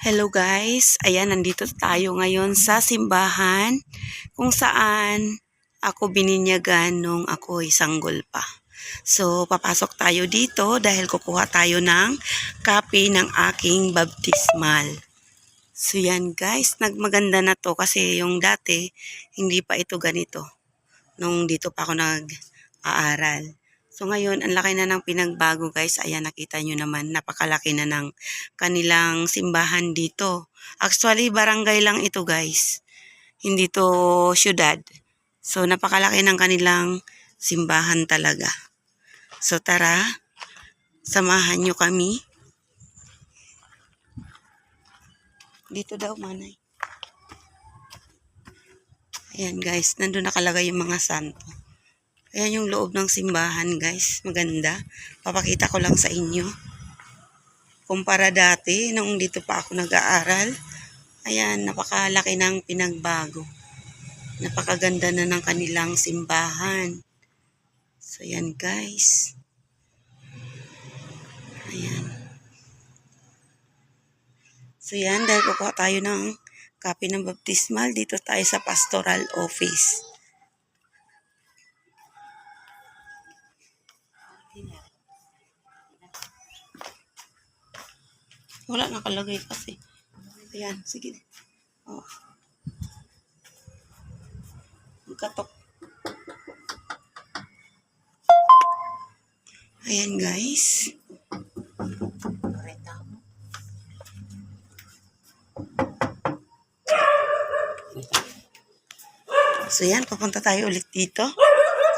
Hello guys, ayan nandito tayo ngayon sa simbahan kung saan ako bininyagan nung ako'y sanggol pa. So papasok tayo dito dahil kukuha tayo ng copy ng aking baptismal. So yan guys, nagmaganda na to kasi yung dati hindi pa ito ganito nung dito pa ako nag-aaral. So ngayon, ang laki na ng pinagbago guys. Ayan, nakita nyo naman, napakalaki na ng kanilang simbahan dito. Actually, barangay lang ito guys. Hindi to syudad. So napakalaki ng kanilang simbahan talaga. So tara, samahan nyo kami. Dito daw, manay. Ayan guys, nandun nakalagay yung mga santo. Ayan yung loob ng simbahan guys. Maganda. Papakita ko lang sa inyo. Kumpara dati, nung dito pa ako nag-aaral. Ayan, napakalaki ng pinagbago. Napakaganda na ng kanilang simbahan. So ayan guys. Ayan. So yan, dahil kukuha tayo ng copy ng baptismal, dito tayo sa pastoral office. Wala nakalagay kasi. Ayan, sige. Oh. Magkatok. Ayan guys. So yan, papunta tayo ulit dito.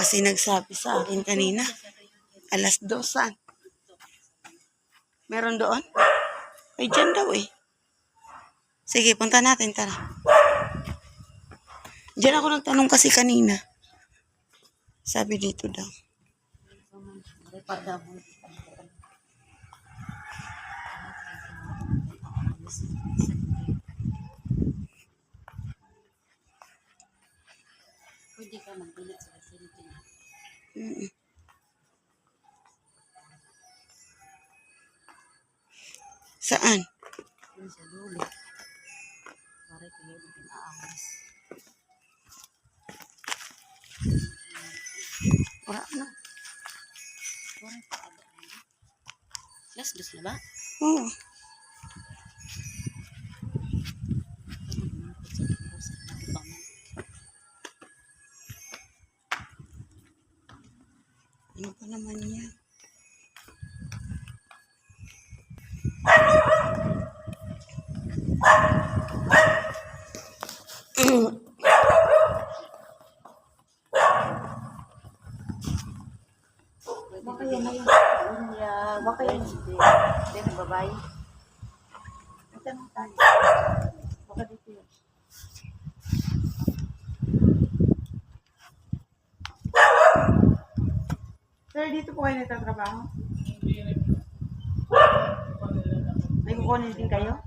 Kasi nagsabi sa akin kanina, alas 2. Meron doon? Ay, dyan daw eh. Sige, punta natin, tara. Diyan ako nagtanong kasi kanina. Sabi dito daw. Pwede ka magbilit sa facility na. Saan? Yun sa dulo. Pare kayo na pinaawas. Wala na. Pare pa ada. Last dos na ba? Oo. Ano pa naman yan? Baka yan na yun. Baka yan. Hindi, nagbabay. Nagtanong tayo. Baka dito yun. Sir, dito po kayo nagtatrabaho? May kukunin din kayo?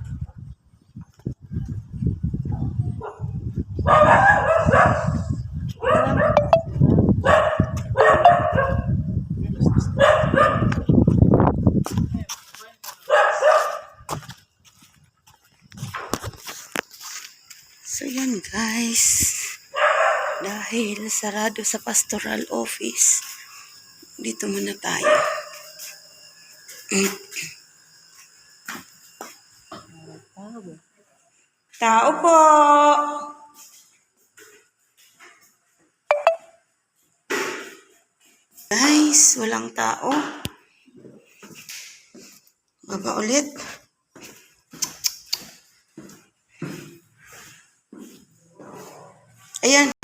So yan guys, dahil sarado sa pastoral office, dito muna tayo. Tao po! Guys, walang tao. Baba ulit. Ayan.